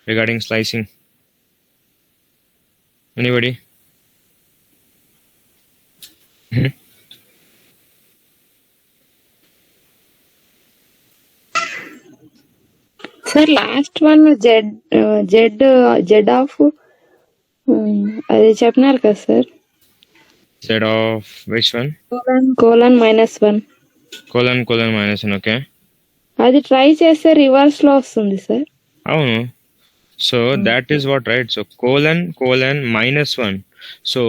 regarding slicing? Anybody? Sir, last one Z of అది చెప్పినారు కదా sir. Z of which one? Colon -1. Colon minus 1. Okay. అది try చేస్తే reverse లో వస్తుంది సార్. అవును. So that is what, right? So colon -1. So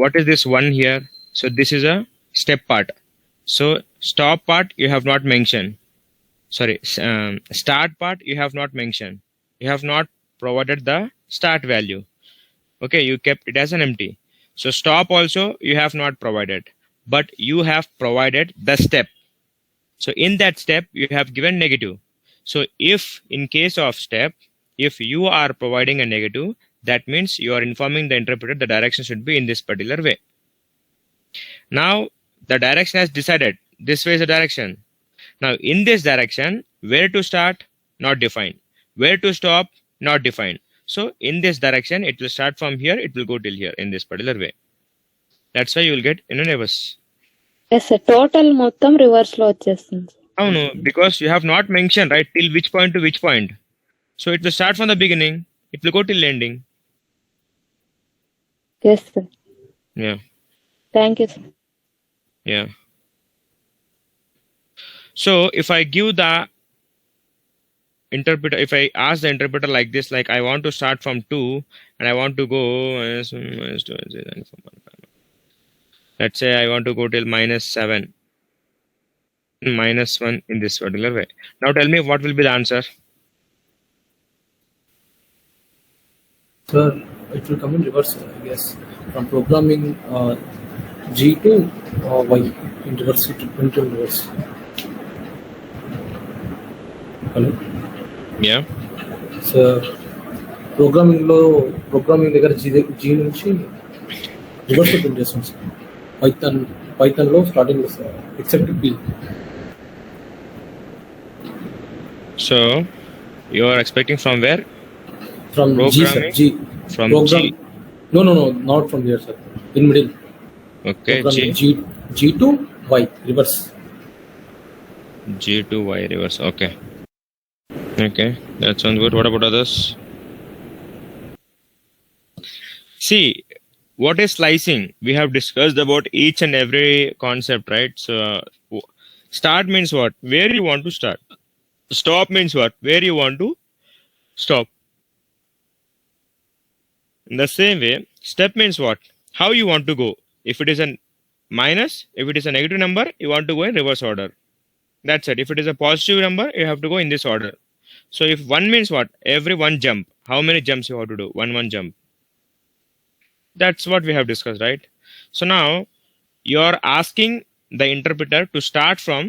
what is this 1 here? So this is a step part. So stop part you have not mentioned. Sorry, start part you have not mentioned. You have not provided the start value. Okay, you kept it as an empty. So stop also you have not provided, but you have provided the step. So in that step you have given negative. So if in case of step, if you are providing a negative, that means you are informing the interpreter the direction should be in this particular way. Now the direction has decided this way is the direction. Now in this direction, where to start, not defined. Where to stop, not defined. So in this direction, it will start from here, it will go till here in this particular way. That's why you will get in a reverse. Yes sir, total మొత్తం reverse లో వచ్చేస్తుంది. అవును, because you have not mentioned, right, till which point to which point. So it will start from the beginning, it will go till ending. Yes sir. Yeah. Thank you sir. Yeah. So if I give the interpreter, if I ask the interpreter like this, like I want to start from 2 and I want to go let's say I want to go till -7, -1 in this particular way. Now tell me what will be the answer? Sir, it will come in reverse, I guess. From programming G to Y in reverse, it will into reverse. Hello? Yeah. So programming దగ్గర G నుంచి reverse లో print చేస్తాం sir. Python లో starting లో except P. So you are expecting from where? From G sir. G. From program. G. No, not from here sir. In middle. Okay. G to Y reverse. G to Y reverse. Okay. Okay, that sounds good. What about others? See, what is slicing? We have discussed about each and every concept, right? So start means what? Where you want to start. Stop means what? Where you want to stop. In the same way, step means what? How you want to go. If it is a minus, if it is a negative number, you want to go in reverse order. That's it. If it is a positive number, you have to go in this order. So if 1 means what? Every 1 jump. How many jumps you have to do? 1 jump. That's what we have discussed, right? So now you're asking the interpreter to start from,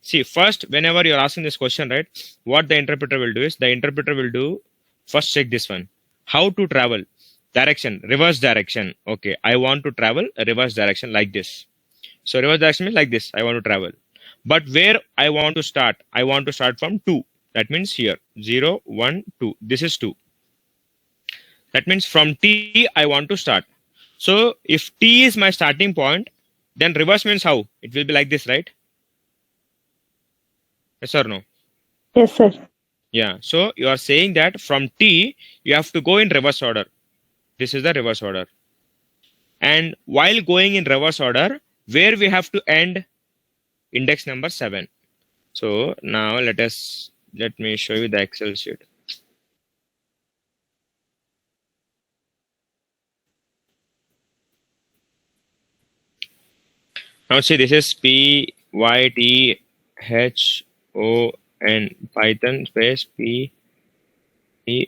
see, first, whenever you're asking this question, right, what the interpreter will do is, the interpreter will do, first check this one. How to travel. Direction, reverse direction. Okay, I want to travel a reverse direction like this. So reverse direction means like this. I want to travel. But where I want to start? I want to start from 2. That means here 0, 1, 2. This is 2. That means from T I want to start. So if T is my starting point, then reverse means how? It will be like this, right? Yes or no? Yes sir. Yeah. So you are saying that from T you have to go in reverse order. This is the reverse order. And while going in reverse order, where we have to end? Index number 7. So now let me show you the Excel sheet. Now see, this is Python Python space P E.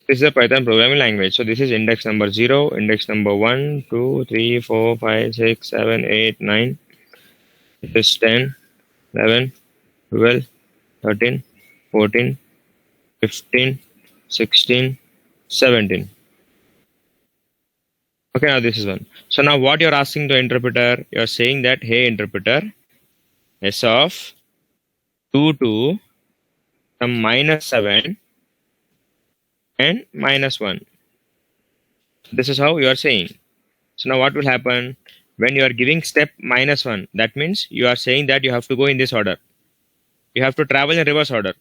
This is a Python programming language. So this is index number 0, index number 1, 2, 3, 4, 5, 6, 7, 8, 9. This is 10, 11, 12, 13, 14, 15, 16, 17. Okay, now this is one. So now what you're asking the interpreter, you're saying that, hey interpreter, s of 2 to some -7 and -1. This is how you are saying. So now what will happen when you are giving step -1? That means you are saying that you have to go in this order. You have to travel in reverse order.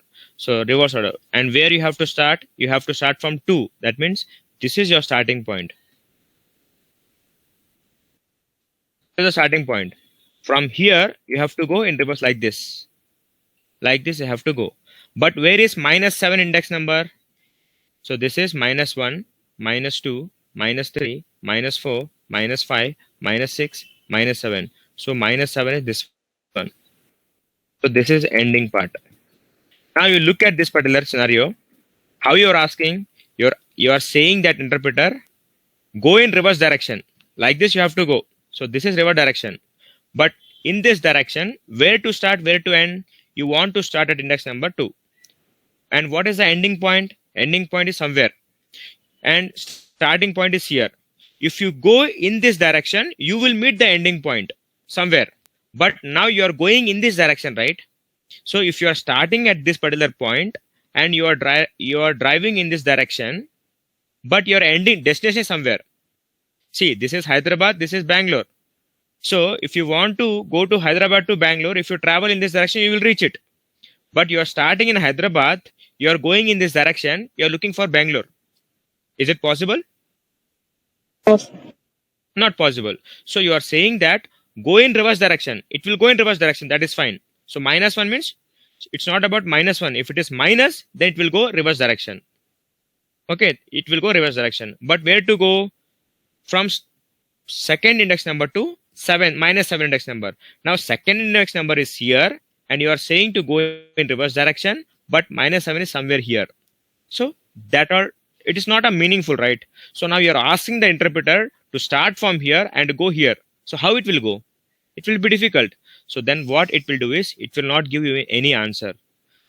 So reverse order. And where you have to start? You have to start from 2. That means this is your starting point. This is the starting point. From here, you have to go in reverse like this. Like this, you have to go. But where is -7 index number? So this is -1, -2, -3, -4, -5, -6, -7. So -7 is this one. So this is ending part. Now you look at this particular scenario. How you are asking? You are saying that interpreter go in reverse direction. Like this you have to go. So this is reverse direction. But in this direction, where to start, where to end? You want to start at index number 2. And what is the ending point? Ending point is somewhere. And starting point is here. If you go in this direction, you will meet the ending point somewhere. But now you are going in this direction, right? So if you are starting at this particular point and you are driving in this direction, but your ending destination is somewhere. See, this is Hyderabad, this is Bangalore. So if you want to go to Hyderabad to Bangalore, if you travel in this direction, you will reach it. But you are starting in Hyderabad, you are going in this direction, you are looking for Bangalore. Is it possible? Yes. Not possible. So you are saying that go in reverse direction. It will go in reverse direction. That is fine. So -1 means it's not about -1. If it is minus, then it will go reverse direction. Okay, it will go reverse direction. But where to go? From second index number to -7 index number. Now second index number is here and you are saying to go in reverse direction, but -7 is somewhere here. So that are, it is not a meaningful, right? So now you are asking the interpreter to start from here and go here. So how it will go? It will be difficult. So then what it will do is it will not give you any answer.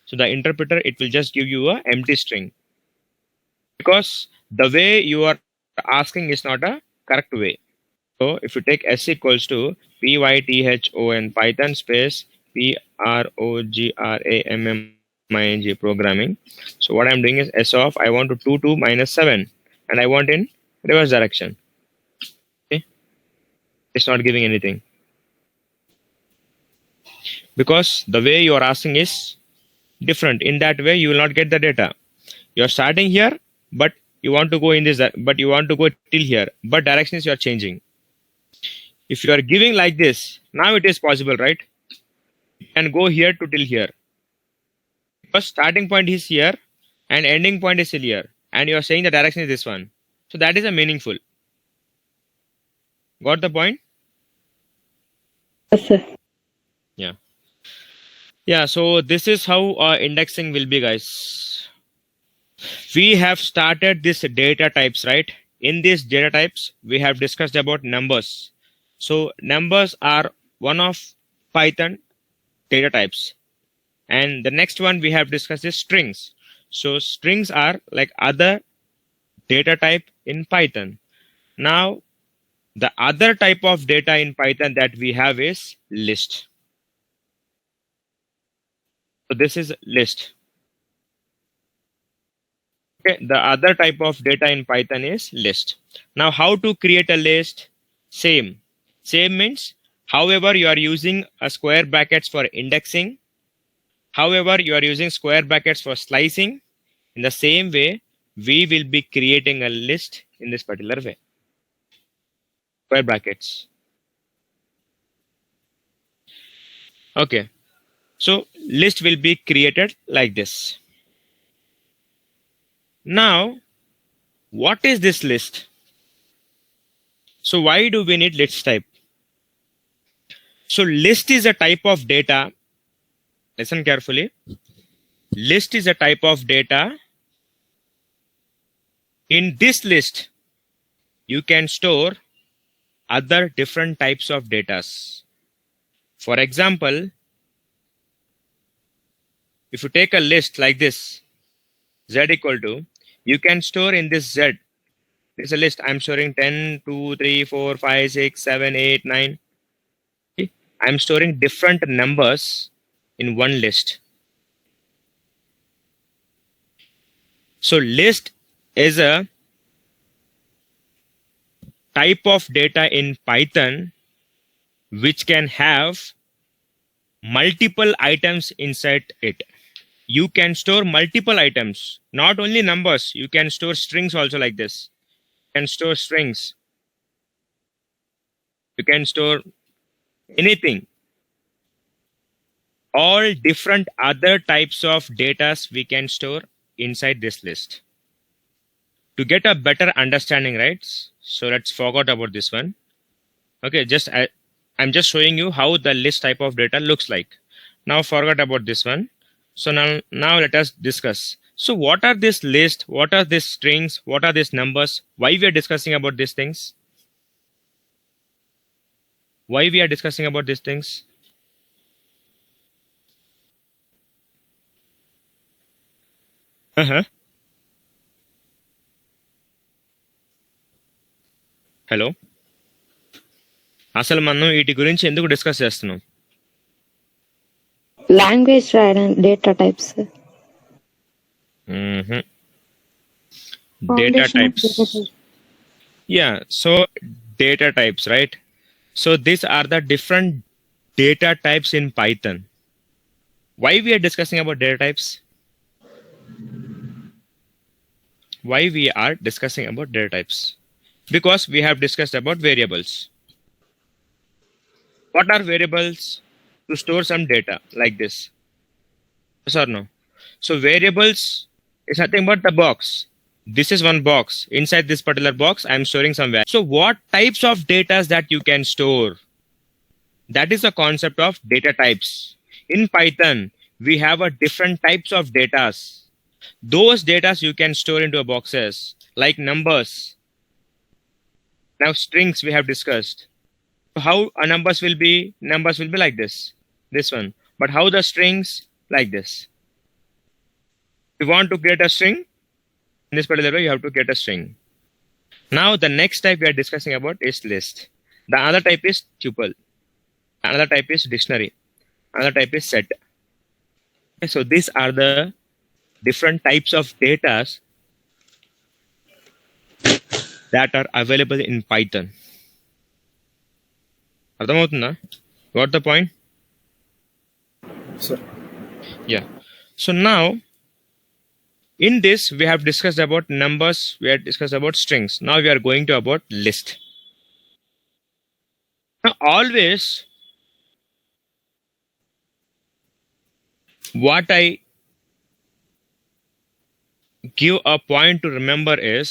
So the interpreter, it will just give you a empty string, because the way you are asking is not a correct way. So if you take s equals to python Python space programming programming. So what I'm doing is s of, I want to 2 to -7 and I want in reverse direction. Okay, it's not giving anything, because the way you are asking is different. In that way you will not get the data. You are starting here, but you want to go in this, but you want to go till here, but directions you are changing. If you are giving like this, now it is possible, right? You can go here to till here, because starting point is here and ending point is still here, and you are saying the direction is this one. So that is a meaningful. Got the point? Yes, sir. Yeah, so this is how indexing will be, guys. We have started this data types, right? In these data types, we have discussed about numbers. So numbers are one of Python data types. And the next one we have discussed is strings. So strings are like other data type in Python. Now, the other type of data in Python that we have is list. So this is list. Okay, the other type of data in Python is list. Now, how to create a list? Same means, however, you are using a square brackets for indexing. However, you are using square brackets for slicing. In the same way, we will be creating a list in this particular way. Square brackets. Okay. So list will be created like this. Now, what is this list? So why do we need list type? So list is a type of data. Listen carefully. List is a type of data. In this list, you can store other different types of data. For example, if you take a list like this, z equal to, you can store in this z It's a list. I'm storing 10, 2, 3, 4, 5, 6, 7, 8, 9. I'm storing different numbers in one list. So list is a type of data in Python which can have multiple items inside it. You can store multiple items, not only numbers. You can store strings also like this. You can store strings. You can store anything. All different other types of data we can store inside this list. To get a better understanding, right? So let's forget about this one. Okay, I'm just showing you how the list type of data looks like. Now forget about this one. So now let us discuss. So what are this list? What are these strings? What are these numbers? Why we are discussing about these things? Why we are discussing about these things? Hello, అసలు మనం వీటి గురించి ఎందుకు discuss చేస్తున్నాం? Language రాయడం, data types. Data types. Yeah, so data types, right? So these are the different data types in Python. Why we are discussing about data types? Why we are discussing about data types? Because we have discussed about variables. What are variables? To store some data like this. Yes or no? So variables is nothing but the box. This is one box. Inside this particular box, I'm storing some value. So what types of data that you can store? That is the concept of data types. In Python, we have a different types of data. Those data you can store into a boxes like numbers. Now strings we have discussed. How a numbers will be like this one. But how the strings like this. If you want to create a string, in this particular way, you have to get a string. Now the next type we are discussing about is list. The other type is tuple. Another type is dictionary. Another type is set. Okay, so these are the different types of data that are available in Python. అర్థమవుతుందా? Got the point? Sir. Yeah. So now in this we have discussed about numbers, we have discussed about strings. Now we are going to about list. Now always what I give a point to remember is,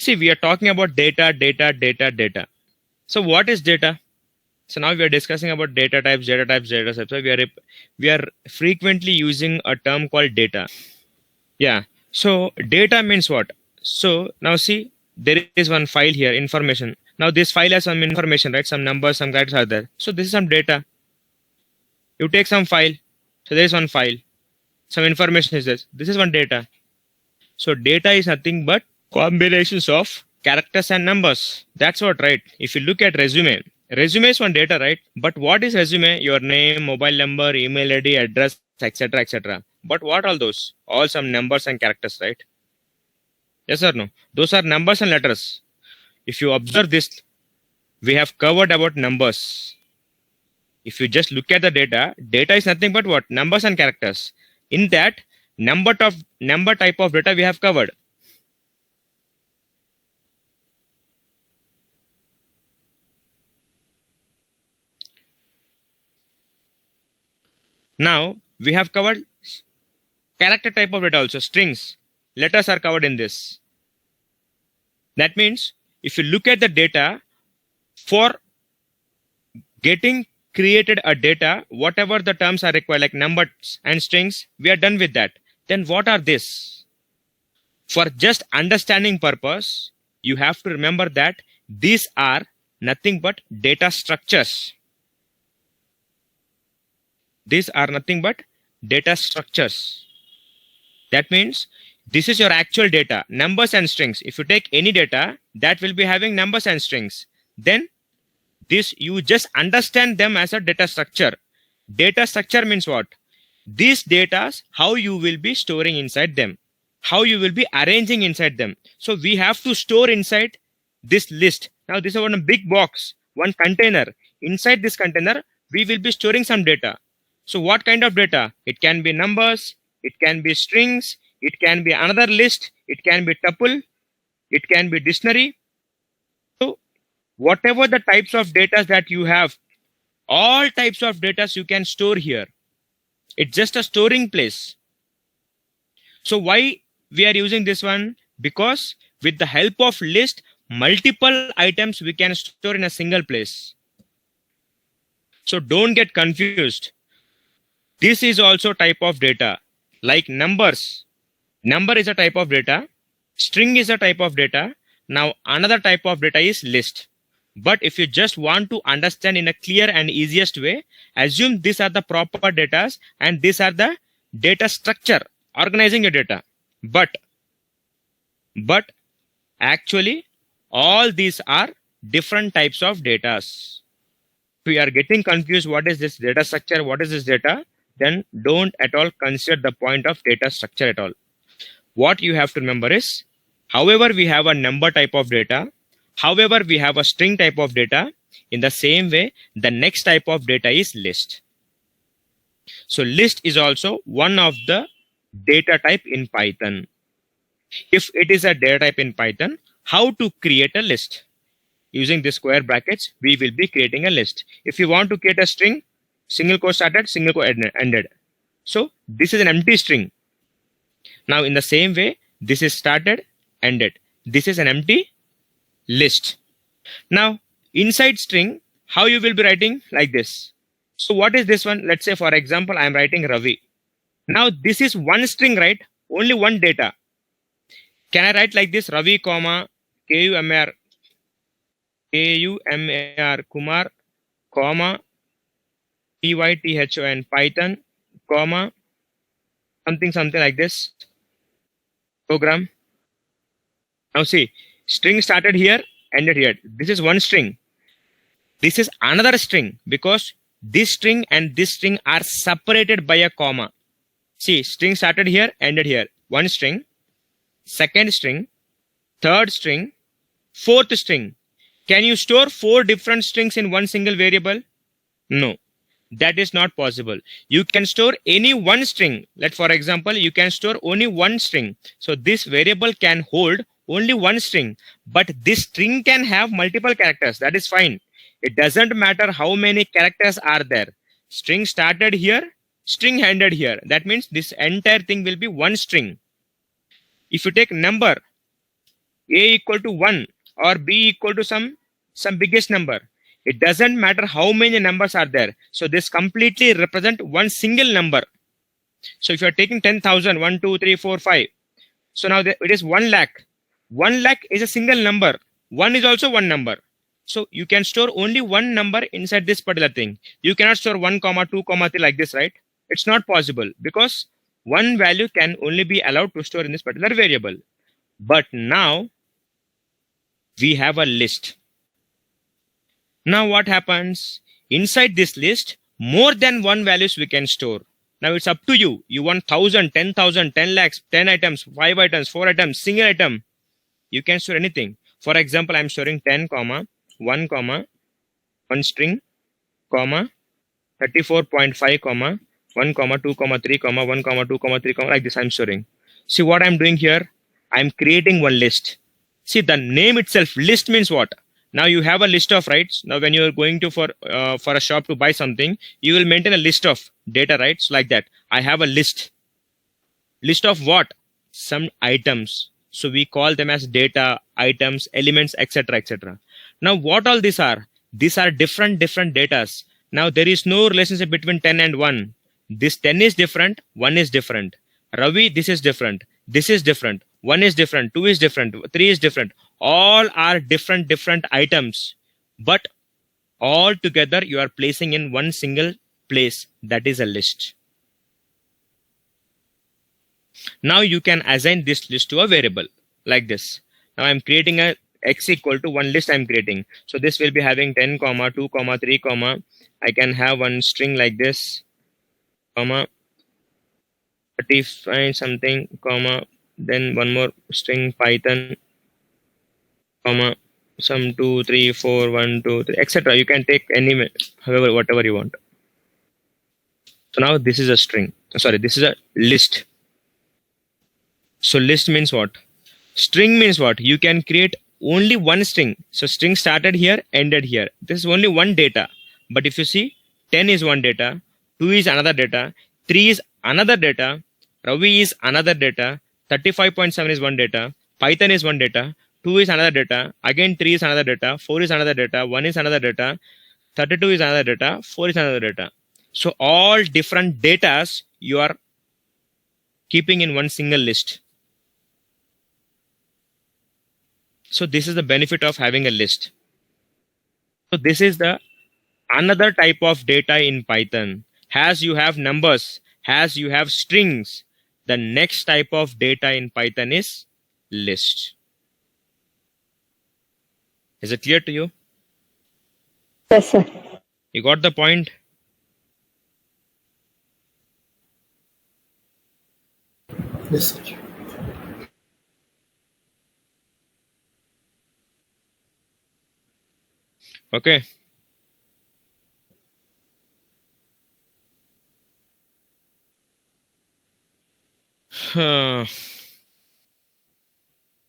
see, we are talking about data. So what is data? So now we are discussing about data types. So we are frequently using a term called data. Yeah. So data means what? So now see, there is one file here, information. Now this file has some information, right? Some numbers, some characters are there. So this is some data. You take some file. So there is one file. Some information is this. This is one data. So data is nothing but combinations of characters and numbers. That's what, right? If you look at resume is one data, right? But what is resume? Your name, mobile number, email ID, address, etc. But what are those? All some numbers and characters, right? Yes or no? Those are numbers and letters. If you observe this, we have covered about numbers. If you just look at the data is nothing but what? Numbers and characters. In that, number type of data we have covered. Now we have covered character type of data also. Strings, letters are covered in this. That means if you look at the data, for getting created a data, whatever the terms are required like numbers and strings, we are done with that. Then what are this? For just understanding purpose, you have to remember that these are nothing but data structures. These are nothing but data structures. That means This is your actual data, numbers and strings. If you take any data, that will be having numbers and strings. Then this, you just understand them as a data structure. Data structure means what? These data, how you will be storing inside them, how you will be arranging inside them. So we have to store inside this list. Now this is one big box, one container. Inside this container, we will be storing some data. So what kind of data? It can be numbers, it can be strings, it can be another list, it can be tuple, it can be dictionary. So whatever the types of data that you have, all types of data you can store here. It's just a storing place. So why we are using this one? Because with the help of list, multiple items we can store in a single place. So don't get confused. This is also type of data, like numbers. Number is a type of data. String is a type of data. Now another type of data is list. But if you just want to understand in a clear and easiest way, assume these are the proper data and these are the data structure organizing your data. But actually all these are different types of data. If you are getting confused, what is this data structure, what is this data, then don't at all consider the point of data structure at all. What you have to remember is, however we have a number type of data, however we have a string type of data, in the same way the next type of data is list. So list is also one of the data type in Python. If it is a data type in Python, how to create a list? Using the square brackets, we will be creating a list. If you want to create a string, single quote started, single quote ended. So this is an empty string. Now in the same way, this is started, ended. This is an empty list. Now inside string, how you will be writing? Like this. So what is this one? Let's say for example, I am writing Ravi. Now this is one string, right? Only one data. Can I write like this? Ravi, comma, Kumar, Kumar, comma, Python, Python, comma, something like this. Program. Now see, string started here, ended here. This is one string. This is another string because this string and this string are separated by a comma. See, string started here, ended here. One string, second string, third string, fourth string. Can you store 4 different strings in one single variable? No, that is not possible. You can store any one string. Let for example, you can store only one string. So this variable can hold only one string, but this string can have multiple characters. That is fine. It doesn't matter how many characters are there. String started here, string ended here. That means this entire thing will be one string. If you take number, A equal to 1 or B equal to some biggest number, it doesn't matter how many numbers are there. So this completely represent one single number. So if you are taking 10,000, 1, 2, 3, 4, 5. So now it is 1 lakh. 1 lakh is a single number. 1 is also one number. So you can store only one number inside this particular thing. You cannot store 1, 2, 3 like this, right? It's not possible because one value can only be allowed to store in this particular variable. But now we have a list. Now what happens? Inside this list, more than one values we can store. Now it's up to you. You want 1,000, 10,000, 10 lakhs, 10 items, 5 items, 4 items, single item. You can store anything. For example, I'm storing 10, 1, 1 string, 34.5, 1, 2, 3, 1, 2, 3, like this I'm storing. See what I'm doing here? I'm creating one list. See the name itself, list means what? Now you have a list of, right? Now when you are going to for a shop to buy something, you will maintain a list of data, right? So like that. I have a list. List of what? Some items. So we call them as data, items, elements, etc., etc. Now what all these are? These are different datas. Now there is no relationship between 10 and 1. This 10 is different, 1 is different. Ravi, this is different. This is different. 1 is different, 2 is different, 3 is different. All are different items. But all together you are placing in one single place. That is a list. Now you can assign this list to a variable like this. Now I'm creating a x equal to one list I'm creating. So this will be having 10 comma 2 comma 3 comma. I can have one string like this comma 35 something comma, then one more string Python comma some 2 3 4 1 2 3 etc. You can take any however whatever you want. So now this is a string. Sorry, this is a list. So list means what? String means what? You can create only one string. So string started here, ended here. This is only one data. But if you see, 10 is one data, 2 is another data, 3 is another data, Ravi is another data, 35.7 is one data, Python is one data, 2 is another data, again 3 is another data, 4 is another data, 1 is another data, 32 is another data, 4 is another data. So all different datas you are keeping in one single list. So this is the benefit of having a list. So this is the another type of data in Python. As you have numbers, as you have strings, the next type of data in Python is list. Is it clear to you? Yes, sir. You got the point? Yes, sir. Okay.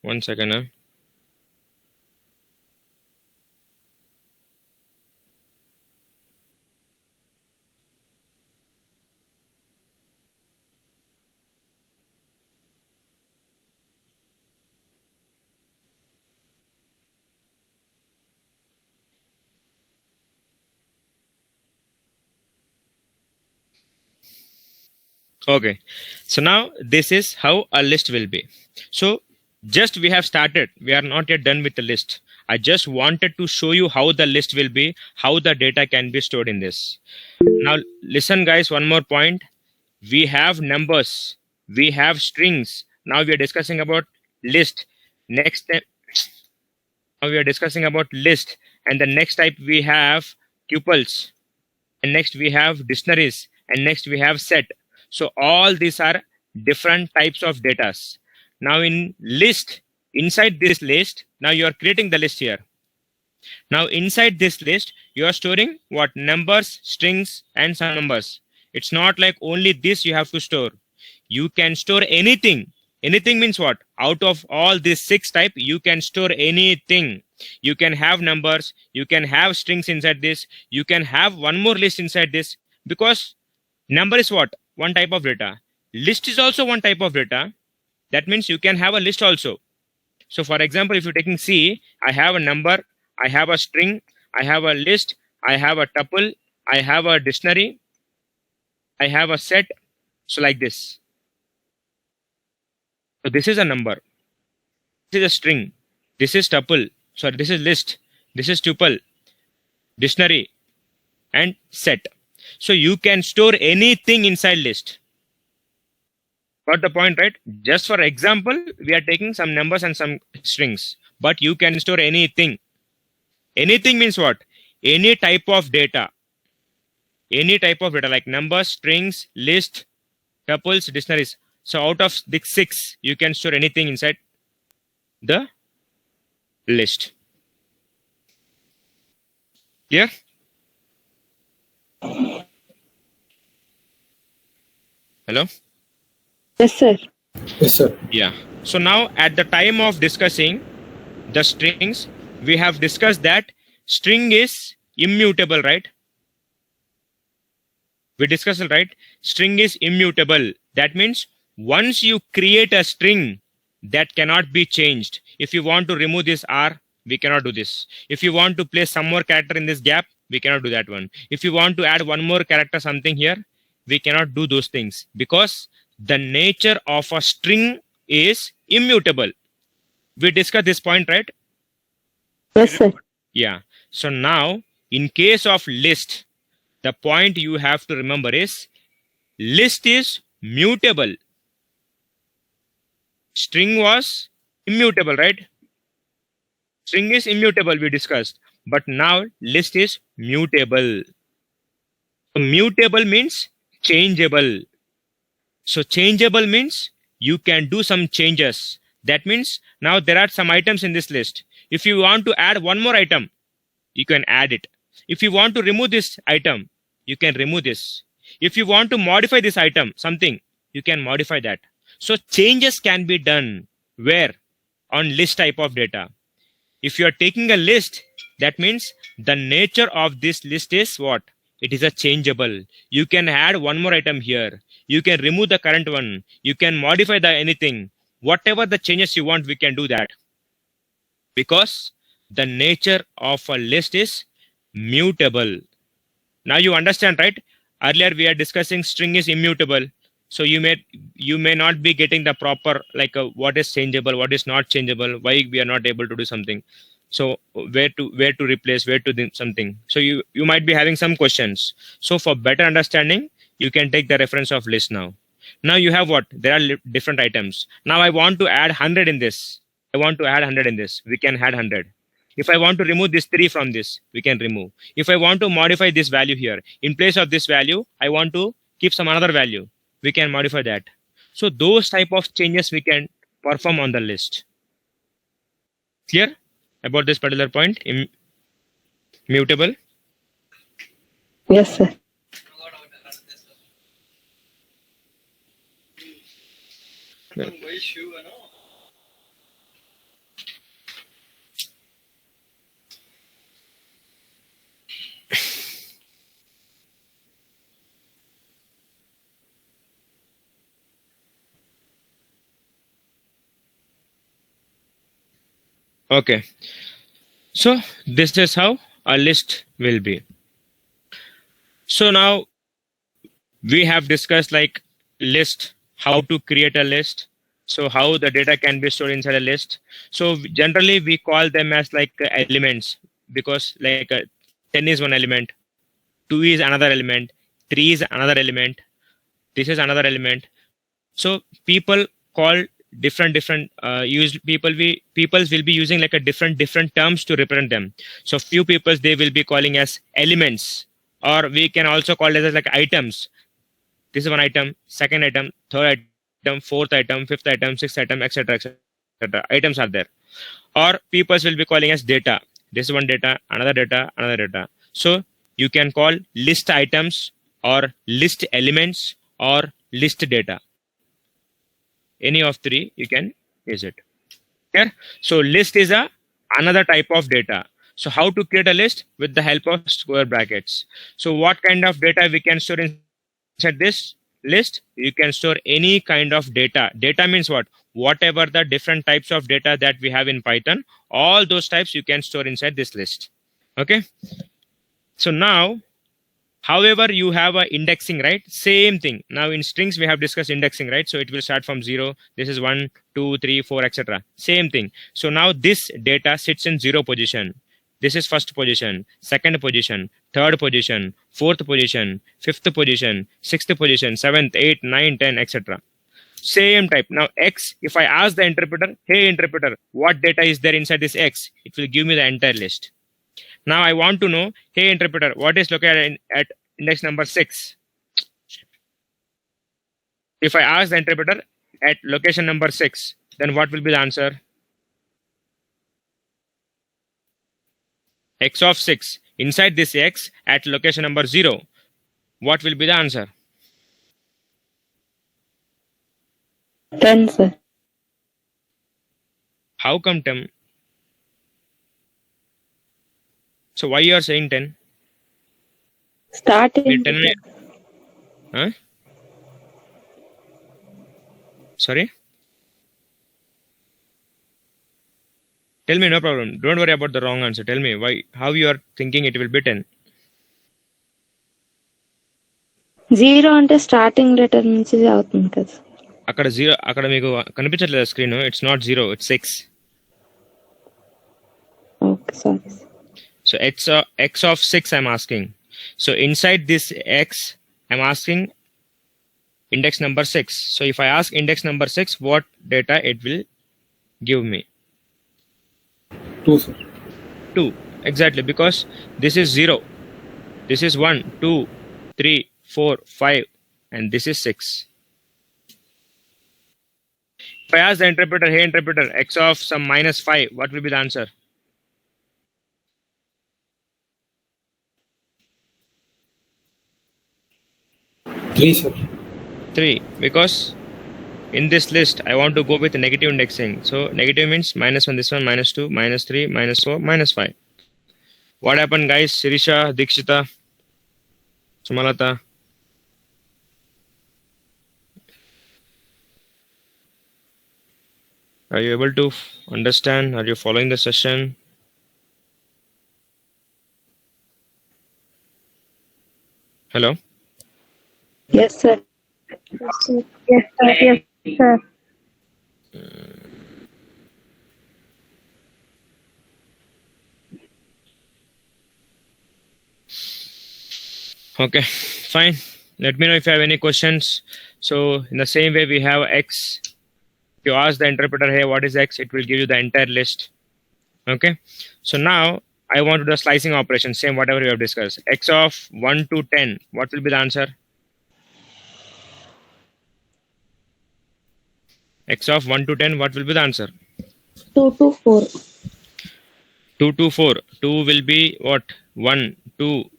One second. Okay, so now this is how a list will be. So just we have started, we are not yet done with the list. I just wanted to show you how the list will be, how the data can be stored in this. Now listen guys, one more point. We have numbers, we have strings. Now we are discussing about list. Next now we are discussing about list, and the next type we have tuples, and next we have dictionaries, and next we have set. So all these are different types of data. Now in list, inside this list, now you are creating the list here. Now inside this list, you are storing what? Numbers, strings, and some numbers. It's not like only this you have to store. You can store anything. Anything means what? Out of all these 6 types, you can store anything. You can have numbers, you can have strings inside this, you can have one more list inside this, because number is what? One type of data. List is also one type of data. That means you can have a list also. So for example, if you're taking C, I have a number, I have a string, I have a list, I have a tuple, I have a dictionary, I have a set. So like this. So this is a number. This is a string. This is tuple. Sorry, this is list. This is tuple, dictionary, and set. So you can store anything inside list. Got the point, right? Just for example, we are taking some numbers and some strings, but you can store anything. Anything means what? Any type of data. Any type of data like numbers, strings, list, tuples, dictionaries. So out of the 6, you can store anything inside the list. Yeah? Hello? Yes, sir. Yes, sir. Yeah. So now at the time of discussing the strings, we have discussed that string is immutable, right? We discussed it, right? String is immutable. That means once you create a string, that cannot be changed. If you want to remove this R, we cannot do this. If you want to place some more character in this gap, we cannot do that one. If you want to add one more character something here, we cannot do those things, because the nature of a string is immutable. We discussed this point, right? Yes, sir. Yeah. So now in case of list, the point you have to remember is list is mutable. String was immutable, right? String is immutable, we discussed. But now list is mutable. So mutable means changeable. So changeable means you can do some changes. That means now there are some items in this list. If you want to add one more item, you can add it. If you want to remove this item, you can remove this. If you want to modify this item, something, you can modify that. So changes can be done where? On list type of data. If you are taking a list, that means the nature of this list is what? It is a changeable. You can add one more item here. You can remove the current one. You can modify the anything. Whatever the changes you want, we can do that. Because the nature of a list is mutable. Now you understand, right? Earlier we are discussing string is immutable. So you may not be getting the proper what is changeable, what is not changeable, why we are not able to do something. So where to replace, where to do something. So you might be having some questions. So for better understanding, you can take the reference of list now. Now you have what? There are different items. Now I want to add 100 in this. I want to add 100 in this. We can add 100. If I want to remove this 3 from this, we can remove. If I want to modify this value here, in place of this value, I want to keep some another value. We can modify that. So those type of changes we can perform on the list. Clear about this particular point? Immutable? Yes, sir. Good. Okay. So this is how a list will be. So now we have discussed list, how to create a list. So how the data can be stored inside a list. So generally we call them as elements, because 10 is one element, 2 is another element, 3 is another element, this is another element. So people call different people will be using a different terms to represent them. So few people they will be calling as elements, or we can also call it as items. This is one item, second item, third item, fourth item, fifth item, sixth item, etc., etc. Items are there. Or people will be calling as data. This is one data, another data, another data. So you can call list items or list elements or list data. Any of three you can use it. Here, so list is another type of data. So how to create a list? With the help of square brackets. So what kind of data we can store inside this list? You can store any kind of data. Data means what? Whatever the different types of data that we have in Python, all those types you can store inside this list. Okay. So now, however, you have a indexing, right? Same thing. Now in strings, we have discussed indexing, right? So it will start from 0. This is 1, 2, 3, 4, etc. Same thing. So now this data sits in 0 position. This is first position, second position, third position, fourth position, fifth position, sixth position, 7th, 8th, 9th, 10, etc. Same type. Now X, if I ask the interpreter, hey interpreter, what data is there inside this X? It will give me the entire list. Now I want to know, hey interpreter, what is located at index number 6? If I ask the interpreter at location number 6, then what will be the answer? X of 6. Inside this X at location number 0, what will be the answer? 10, sir. How come 10? So why you are saying 10? Starting. 10. Huh? Sorry? Tell me, no problem. Don't worry about the wrong answer. Tell me why, how you are thinking it will be 10. 0 అంటే starting letter నుంచి అవుతుంది కదా. అక్కడ 0 అక్కడ మీకు కనిపించట్లేదు screen. It's not 0, it's 6. Okay, sorry. So x of 6 I'm asking. So inside this X, I'm asking index number 6. So if I ask index number 6, what data it will give me? 2, sir. 2. Exactly, because this is 0. This is 1, 2, 3, 4, 5, and this is 6. If I ask the interpreter, hey interpreter, x of some minus 5, what will be the answer? 3, sir. 3, because in this list I want to go with negative indexing. So negative means minus 1, this one, minus 2, minus 3, minus 4, minus 5. What happened, guys? Sirisha, Dikshita, Sumalata. Are you able to understand? Are you following the session? Hello? Yes, sir. Yes, sir. Yes, sir. Okay, fine. Let me know if you have any questions. So in the same way we have X. If you ask the interpreter, hey, what is X? It will give you the entire list. Okay. So now I want to do the slicing operation. Same whatever we have discussed. X of 1 to 10. What will be the answer? X of 1 to 10. What will be the answer? 2 to 4. 2 to 4. 2 will be what? 1, 2,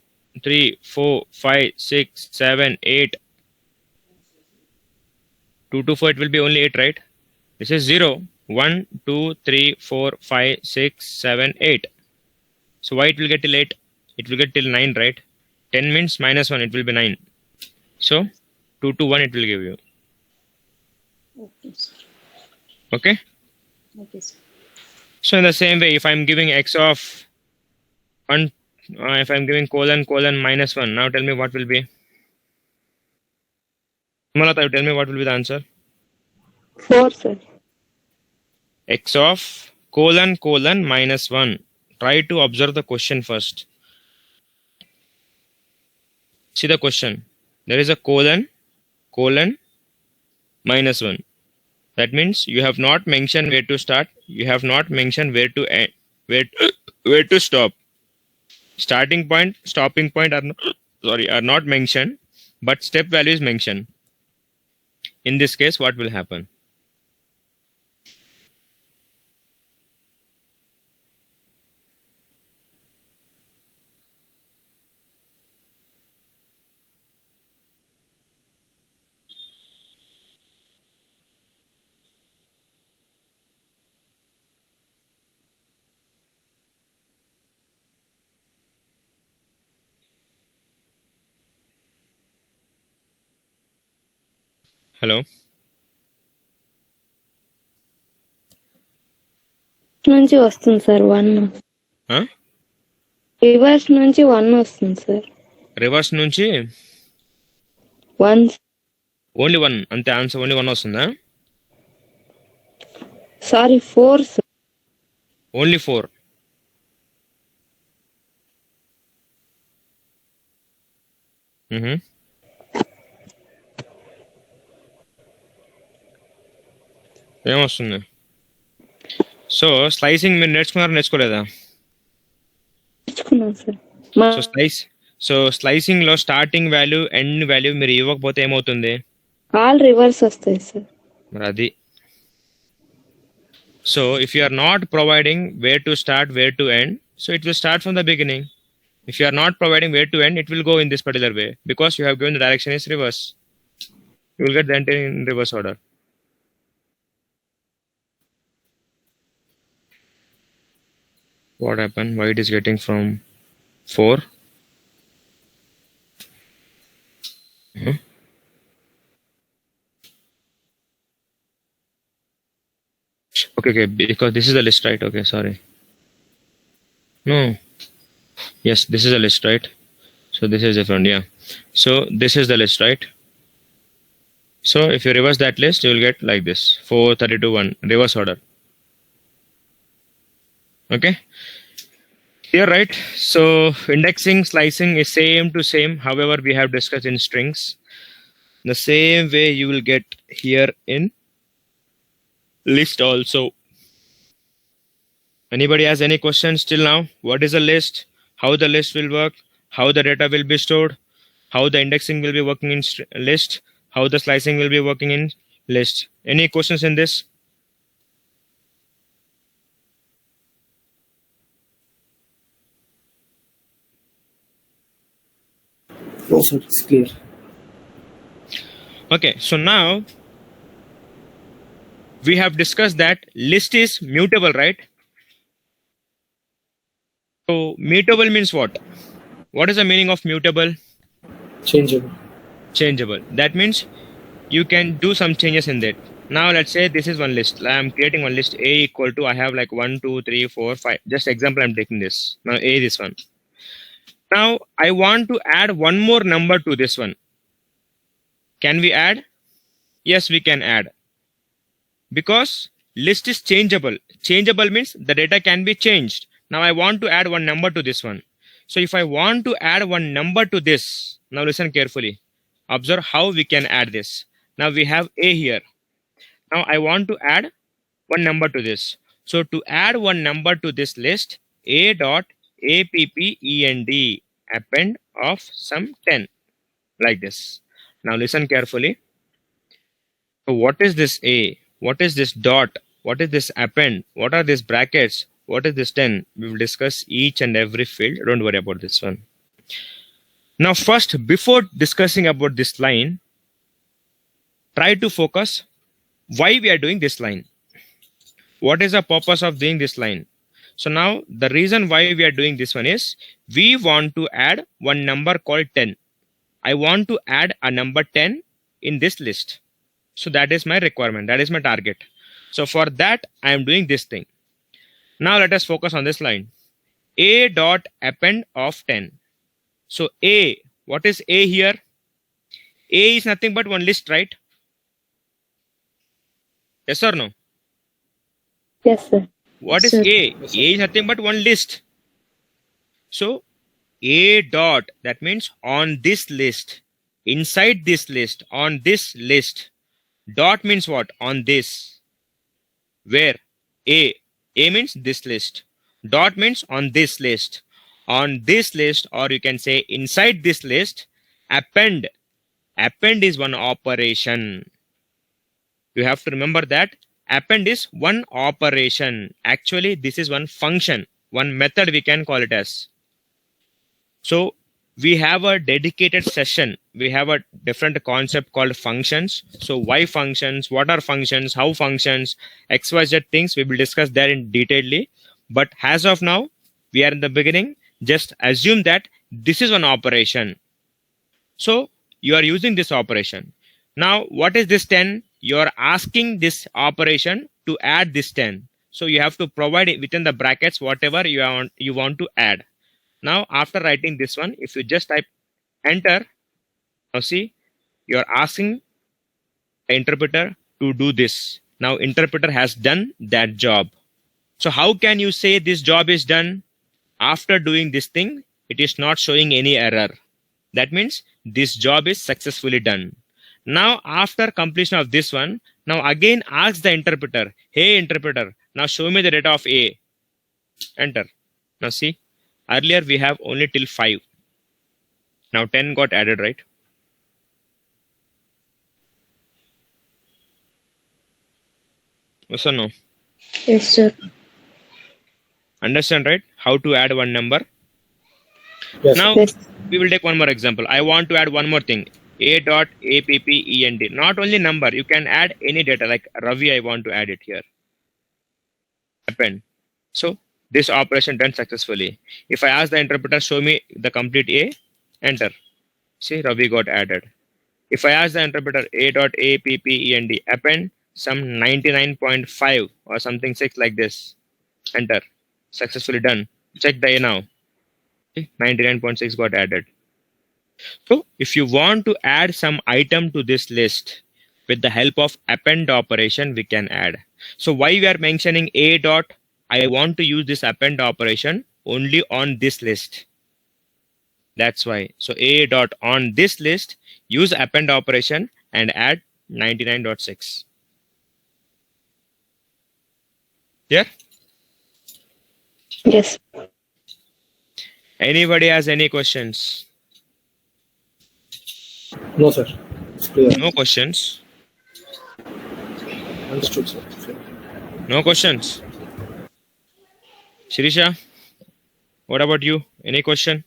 3, 4, 5, 6, 7, 8. 2 to 4, it will be only 8, right? This is 0. 1, 2, 3, 4, 5, 6, 7, 8. So why it will get till 8? It will get till 9, right? 10 means minus 1, it will be 9. So 2 to 1 it will give you. Okay, sir. Okay? Okay, sir. So in the same way, if I'm giving x of 1, if I'm giving colon minus 1, now tell me what will be. Malata, you tell me what will be the answer. 4, sir. X of colon minus 1. Try to observe the question first. See the question. There is a colon minus 1. That means you have not mentioned where to start. You have not mentioned where to end, where to stop. Starting point, stopping point are not mentioned, but step value is mentioned. In this case, what will happen? Hello? నుంచి వస్తుంది sir 1. Huh? Reverse నుంచి 1 వస్తుంది sir. Reverse నుంచి 1. only 1. అంతే answer only 1 వస్తుందా? Sorry 4 sir. Only 4. ఏమొస్తుంది? So slicing మీరు నేర్చుకోలేదా? నేర్చుకున్నాను సార్. సో స్లైసింగ్ లో స్టార్టింగ్ వాల్యూ ఎండ్ వాల్యూ మీరు ఇవ్వకపోతే ఏమవుతుంది? ఆల్ రివర్స్ వస్తాయి సార్. మరి అది. So if you are not providing where to start where to end, so it will start from the beginning. If you are not providing where to end, it will go in this particular way because you have given the direction is reverse. You will get the entire in reverse order. What happened? Why it is getting from 4? Okay, because this is the list, right? Okay, sorry. No. Yes, this is a list, right? So this is different, yeah. So this is the list, right? So if you reverse that list, you will get like this: 4, 32, 1, reverse order. Okay, here, right? So indexing, slicing is same to same. However, we have discussed in strings. The same way you will get here in list also. Anybody has any questions till now? What is a list? How the list will work? How the data will be stored? How the indexing will be working in list? How the slicing will be working in list? Any questions in this? No, sir, it's clear. Okay, so now we have discussed that list is mutable, right? So mutable means what? What is the meaning of mutable? Changeable. Changeable. That means you can do some changes in that. Now let's say this is one list. I'm creating one list A equal to, I have like 1, 2, 3, 4, 5. Just example, I'm taking this. Now A, this one. Now I want to add one more number to this one. Can we add? Yes, we can add. Because list is changeable. Changeable means the data can be changed. Now I want to add one number to this one. So if I want to add one number to this, now listen carefully. Observe how we can add this. Now we have A here. Now I want to add one number to this. So to add one number to this list, A.append append of some 10 like this. Now listen carefully. So what is this A? What is this dot? What is this append? What are these brackets? What is this 10? We will discuss each and every field. Don't worry about this one. Now first, before discussing about this line, try to focus why we are doing this line. What is the purpose of doing this line? So now the reason why we are doing this one is we want to add one number called 10. I want to add a number 10 in this list. So that is my requirement. That is my target. So for that, I am doing this thing. Now let us focus on this line. A.append of 10. So A, what is A here? A is nothing but one list, right? Yes or no? Yes, sir. What is Sir. A? A is nothing but one list. So A dot, that means on this list, inside this list, on this list. Dot means what? On this. Where? A. A means this list. Dot means on this list. On this list, or you can say inside this list, append. Append is one operation. You have to remember that append is one operation. Actually, this is one function, one method we can call it as. So we have a dedicated session. We have a different concept called functions. So why functions, what are functions, how functions, XYZ things we will discuss there in detailedly. But as of now, we are in the beginning. Just assume that this is one operation. So you are using this operation. Now, what is this 10? You are asking this operation to add this 10. So you have to provide it within the brackets whatever you want to add. Now, after writing this one, if you just type enter, now see, you are asking the interpreter to do this. Now, interpreter has done that job. So how can you say this job is done? After doing this thing, it is not showing any error. That means this job is successfully done. Now, after completion of this one, now again ask the interpreter, hey interpreter, now show me the data of A. Enter. Now see, earlier we have only till 5. Now 10 got added, right? Yes or no? Yes, sir. Understand, right? How to add one number. Yes. Now Yes. we will take one more example. I want to add one more thing. A.append. Not only number, you can add any data like Ravi. I want to add it here. Append. So this operation done successfully. If I ask the interpreter, show me the complete A, enter. See, Ravi got added. If I ask the interpreter A.append, append some 99.5 or something 6 like this, enter. Successfully done. Check the A now. 99.6 got added. So if you want to add some item to this list with the help of append operation, we can add. So why we are mentioning A dot? I want to use this append operation only on this list. That's why. So A dot on this list, use append operation and add 99.6. Yeah. Yes. Anybody has any questions? No, sir. It's clear. No questions. Understood, sir. No questions. Shirisha, what about you? Any question?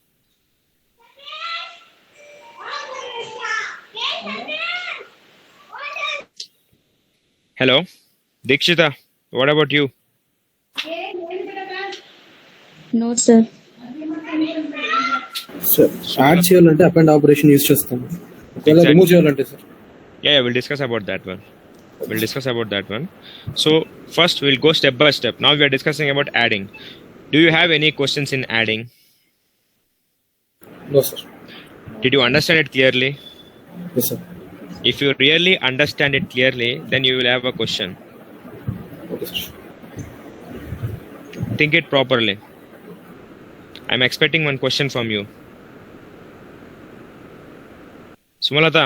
Hello, Dikshita, what about you? No, sir. Sir add చేయాలంటే append operation use చేస్తాము. ఒకవేళ Exactly. Remove చేయాలంటే sir Yeah, we'll discuss about that one. So first we'll go step by step. Now we are discussing about adding. Do you have any questions in adding? No sir. Did you understand it clearly? Yes sir. If you really understand it clearly, then you will have a question. Okay sir. Think it properly. I'm expecting one question from you. Sumalata,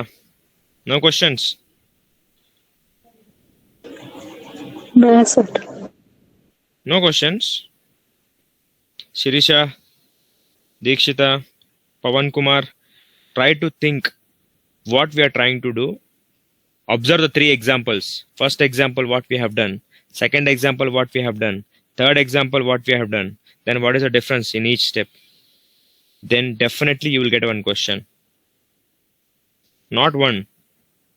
no questions? No, sir. No questions? Shirisha, Dikshita, Pawan Kumar, try to think what we are trying to do. Observe the 3 examples. First example, what we have done. Second example, what we have done. Third example, what we have done. Then what is the difference in each step? Then definitely you will get one question. Not 1,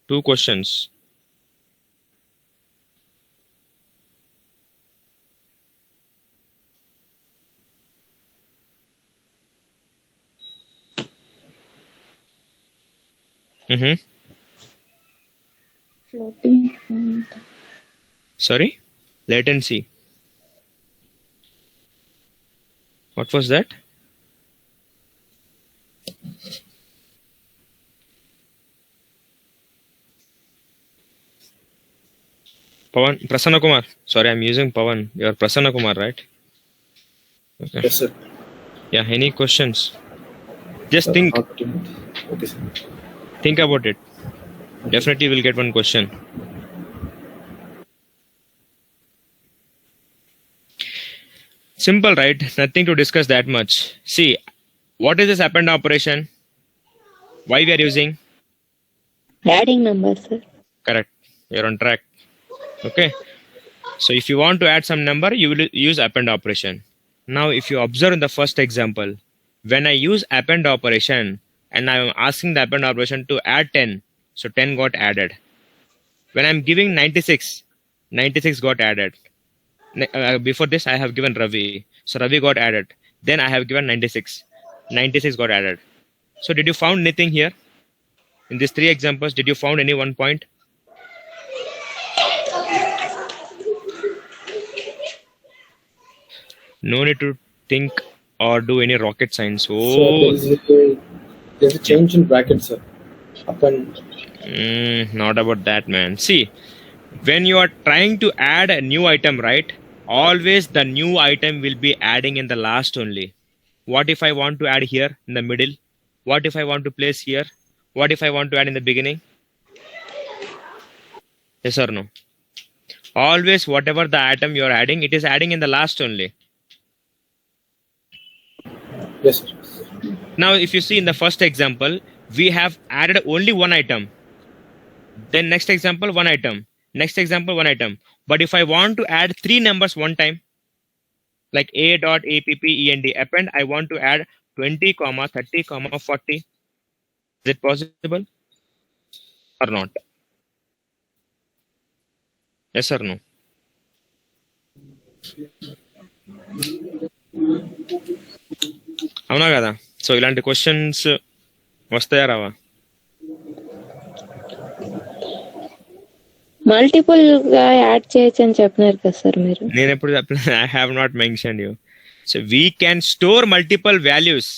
2 questions. Floating point. Sorry? Latency. What was that? Pawan, Prasanna Kumar. Sorry, I'm using Pawan. You're Prasanna Kumar, right? Okay. Yes sir. Yeah, any questions? Just think okay sir. about it. Definitely will get one question. Simple, right? Nothing to discuss that much. See, what is this append operation? Why we are using? Adding number, sir. Correct. You're on track. Okay. So if you want to add some number, you will use append operation. Now, if you observe in the first example, when I use append operation and I'm asking the append operation to add 10, so 10 got added. When I'm giving 96, 96 got added. Before this, I have given Ravi. So Ravi got added. Then I have given 96. 96 got added. So did you found anything here? In these 3 examples, did you found any one point? No need to think or do any rocket science. So Oh, there's a change in brackets, sir. Append. not about that, man. See, when you are trying to add a new item, right? Always the new item will be adding in the last only. What if I want to add here in the middle? What if I want to place here? What if I want to add in the beginning? Yes or no? Always whatever the item you are adding, it is adding in the last only. Yes, sir. Now, if you see in the first example, we have added only one item. Then next example, one item. Next example, one item. But if I want to add 3 numbers one time, like a.append append, I want to add 20, 30, 40. Is it possible or not? Yes or no? అవునా కదా? So ఇలాంటి questions వస్తాయా రావా? Multiple గా add చేయొచ్చు అని చెప్పినారు కదా సార్ మీరు. నేను ఎప్పుడు చెప్పలేదు. I have not mention you. So we can store multiple values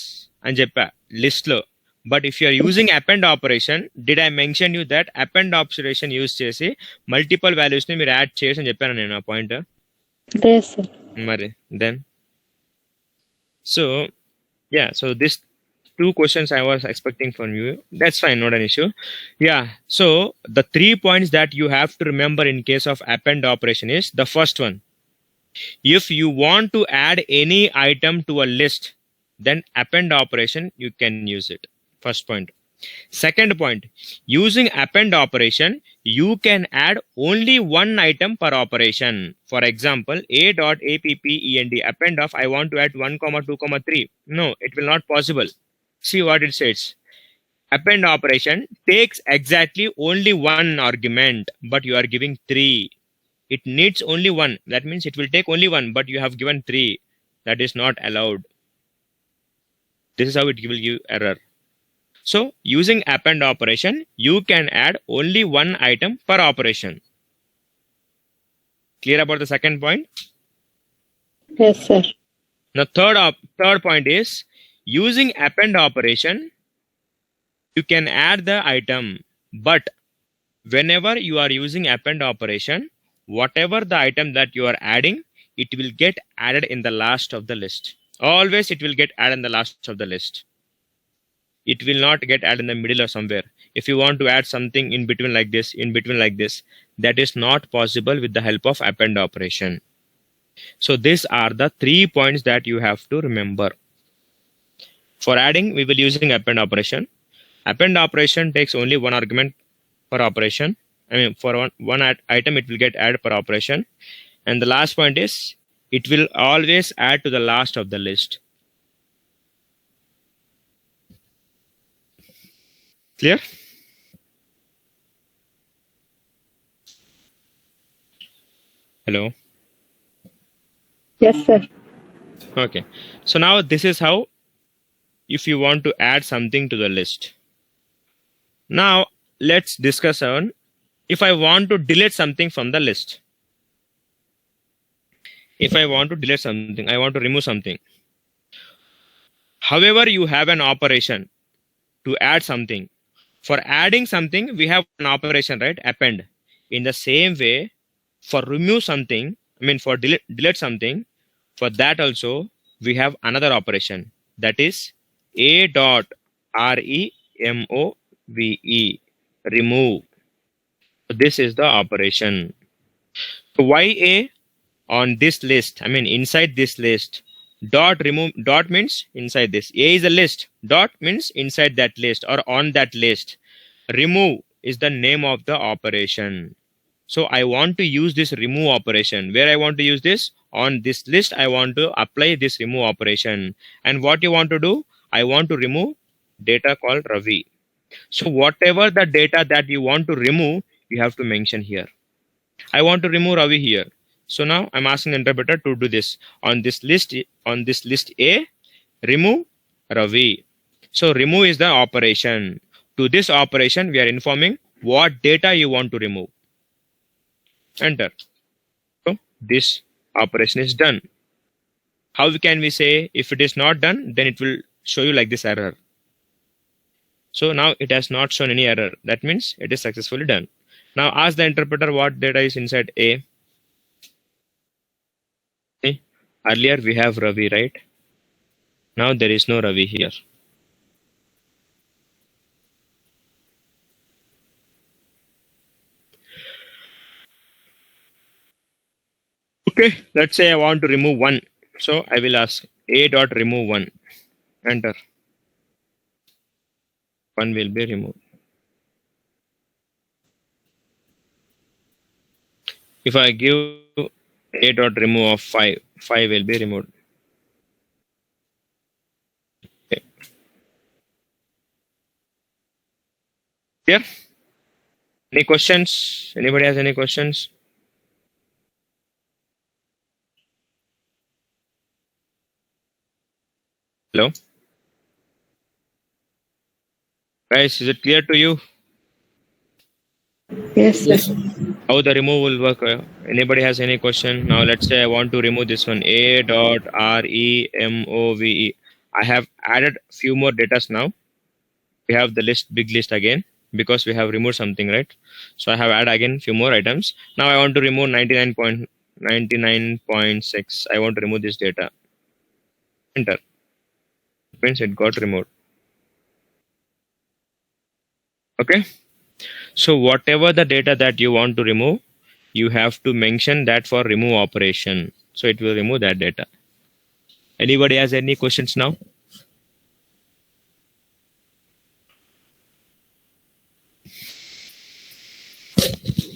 అని చెప్పా లిస్ట్ లో. But if you're using append operation, did I mention you that append operation use చేసి మల్టిపుల్ వాల్యూస్ ని మీరు యాడ్ చేయొచ్చు అని చెప్పాను నేను ఆ పాయింట్. లేదు సార్. మరి then so yeah, so this two questions I was expecting from you. That's fine, not an issue. Yeah. So the 3 points that you have to remember in case of append operation is the first one. If you want to add any item to a list, then append operation, you can use it. First point. Second point, using append operation, you can add only one item per operation. For example, a.append append of I want to add 1, 2, 3. No, it will not possible. See what it says. Append operation takes exactly only one argument, but you are giving 3. It needs only one. That means it will take only one, but you have given 3. That is not allowed. This is how it will give error. So using append operation, you can add only one item per operation. Clear about the second point? Yes, sir. Now third point is using append operation, you can add the item, but whenever you are using append operation, whatever the item that you are adding, it will get added in the last of the list. Always it will get added in the last of the list. It will not get added in the middle or somewhere. If you want to add something in between like this, that is not possible with the help of append operation. So these are the 3 points that you have to remember. For adding, we will using append operation. Append operation takes only one argument per operation. For one item, it will get added per operation. And the last point is, it will always add to the last of the list. Clear? Hello? Yes, sir. Okay. So now this is how, if you want to add something to the list. Now let's discuss on if I want to delete something from the list. If I want to delete something, I want to remove something. However, you have an operation to add something. For adding something, we have an operation, right? Append. In the same way, for remove something, for delete something, for that also, we have another operation. That is a.remove, remove. This is the operation. So why a on this list? Inside this list. Dot remove, dot means inside this. A is a list. Dot means inside that list or on that list. Remove is the name of the operation. So I want to use this remove operation. Where I want to use this? On this list, I want to apply this remove operation. And what you want to do? I want to remove data called Ravi. So whatever the data that you want to remove, you have to mention here. I want to remove Ravi here. So now I'm asking the interpreter to do this. On this list A, remove Ravi. So remove is the operation. To this operation, we are informing what data you want to remove. Enter. So this operation is done. How can we say if it is not done, then it will show you like this error. So now it has not shown any error. That means it is successfully done. Now ask the interpreter what data is inside A. Okay. Earlier we have Ravi, right? Now there is no Ravi here. Okay, let's say I want to remove 1. So I will ask a.remove 1. Enter. 1 will be removed. If I give a.remove of 5, 5 will be removed. Okay. Clear? Any questions? Anybody has any questions? Hello? Guys, is it clear to you? Yes, sir. Yes, sir. How the remove will work? Anybody has any question? Now let's say I want to remove this one. A.remove. I have added few more datas now. We have the list, big list again, because we have removed something, right? So I have added again few more items. Now I want to remove 99.6. I want to remove this data. Enter. Means it got removed. Okay. So whatever the data that you want to remove, you have to mention that for remove operation. So it will remove that data. Anybody has any questions now?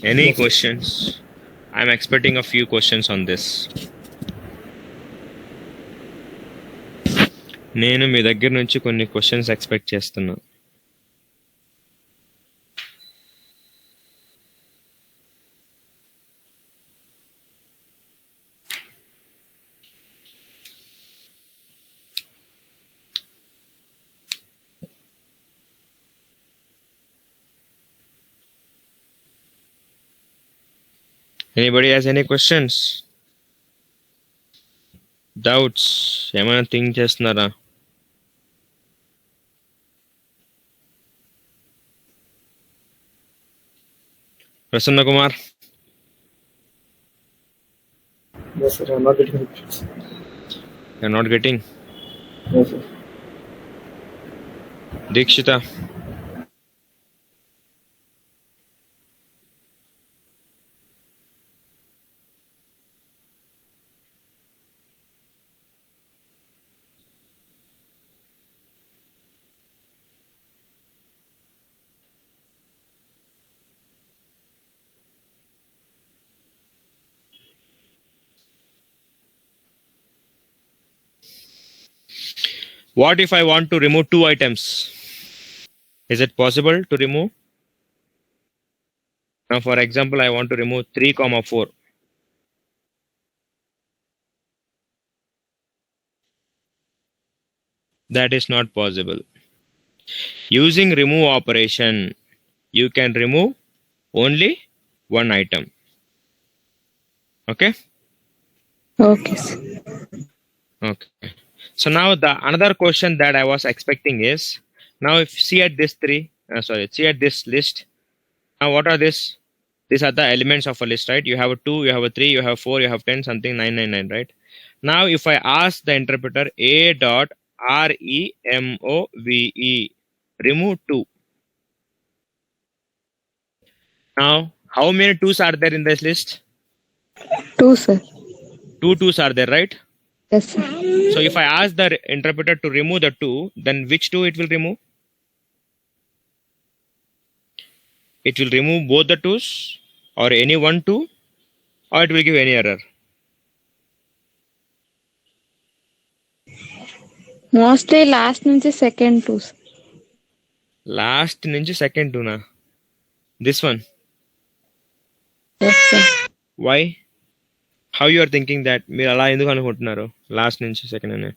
Any questions? I'm expecting a few questions on this. నేను మీ దగ్గర నుంచి కొన్ని questions expect చేస్తున్నా. Anybody has any questions? Doubts? ఏమైనా think చేస్తున్నారా? Prasanna Kumar? Yes, sir. I'm not getting it. You're not getting? No, sir. Dikshita? What if I want to remove 2 items? Is it possible to remove? Now, for example, I want to remove 3, 4. That is not possible. Using remove operation, you can remove only 1 item. Okay? Okay, sir. Okay. So now the another question that I was expecting is, now if see at this see at this list. Now what are this? These are the elements of a list, right? You have a 2, you have a 3, you have 4, you have 10, something 999, right? Now if I ask the interpreter a.remove, remove 2. Now how many 2s are there in this list? 2, sir. 2 2s are there, right? Yes, sir. So if I ask the interpreter to remove the 2, then which 2 it will remove? It will remove both the 2s or any one 2, or it will give any error. Mostly last నుంచి second 2, sir. Last నుంచి second 2 na? This one? Yes, sir. Why? How you are thinking that? మీరు అలా ఎందుకు అనుకుంటున్నారు last నుంచి second అనే?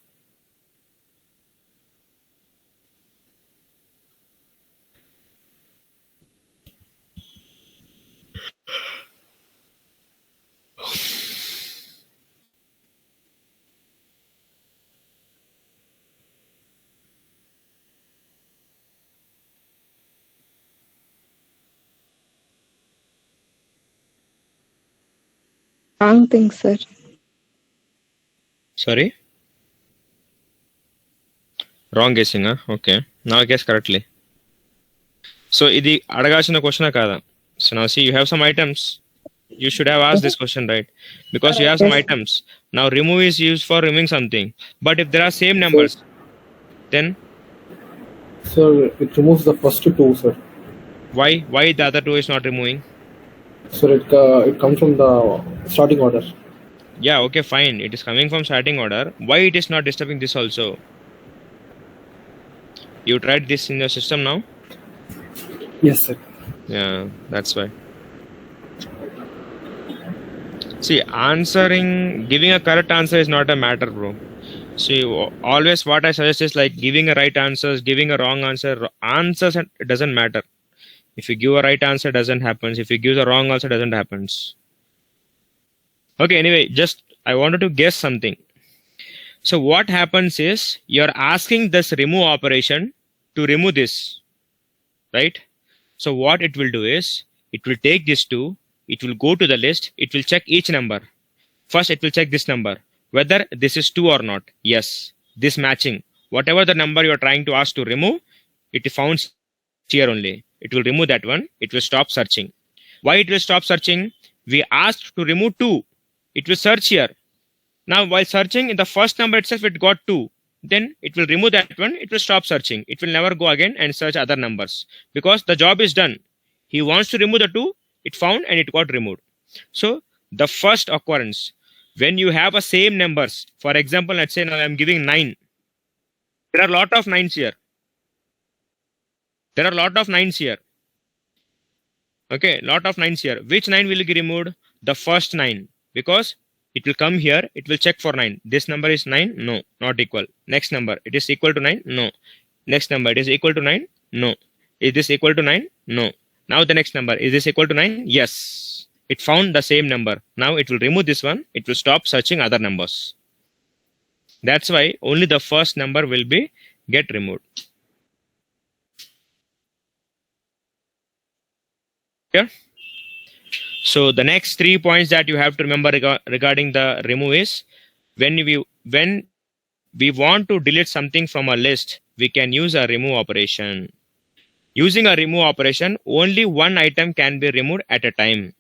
Wrong thing, sir. Sorry? Wrong guessing, huh? Okay. Now I guess correctly. So ఇది అడగాల్సిన క్వశ్చన్ కాదా? So now see, you have some items. You should have asked this question, right? Because you have some items. Now remove is used for removing something. But if there are same numbers, then Sir, it removes the first 2, sir. why the other 2 is not removing? Sir, it comes from the starting order. Yeah, okay, fine. It is coming from starting order. Why it is not disturbing this also? You tried this in your system now? Yes, sir. Yeah, that's why. See, giving a correct answer is not a matter, bro. See, always what I suggest is like giving a right answer, giving a wrong answer. Answers, it doesn't matter. If you give a right answer, it doesn't happen. If you give the wrong answer, it doesn't happen. Okay, anyway, just I wanted to guess something. So what happens is you're asking this remove operation to remove this, right? So what it will do is it will take this 2, it will go to the list, it will check each number. First, it will check this number, whether this is 2 or not. Yes, this matching. Whatever the number you're trying to ask to remove, it found here only. it will remove that one. It will stop searching. Why it will stop searching? We asked to remove 2. It will search here. Now while searching in the first number itself, it got 2. Then it will remove that one. It will stop searching. It will never go again and search other numbers because the job is done. He wants to remove the 2. It found and it got removed. So the first occurrence, when you have a same numbers, for example, let's say now I'm giving 9. There are a lot of 9s here. There are a lot of 9s here. Okay, lot of 9s here. Which 9 will be removed? The first 9, because it will come here. It will check for 9. This number is 9. No, not equal. Next number, it is equal to 9. No. Next number, it is equal to 9. No. Is this equal to 9? No. Now the next number, is this equal to 9? Yes. It found the same number. Now it will remove this one. It will stop searching other numbers. That's why only the first number will be get removed. Yeah. So the next 3 points that you have to remember regarding the remove is when we want to delete something from a list, we can use a remove operation. Using a remove operation, only one item can be removed at a time.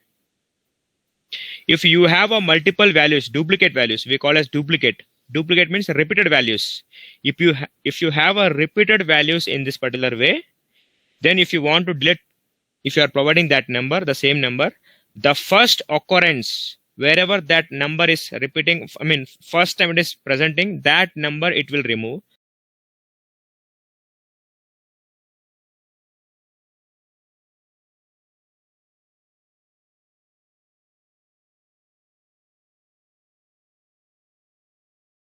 If you have a multiple values, duplicate values, we call as duplicate. Duplicate means repeated values. If you have a repeated values in this particular way, then if you want to delete, if you are providing that number, the same number, the first occurrence, wherever that number is repeating, first time it is presenting, that number it will remove.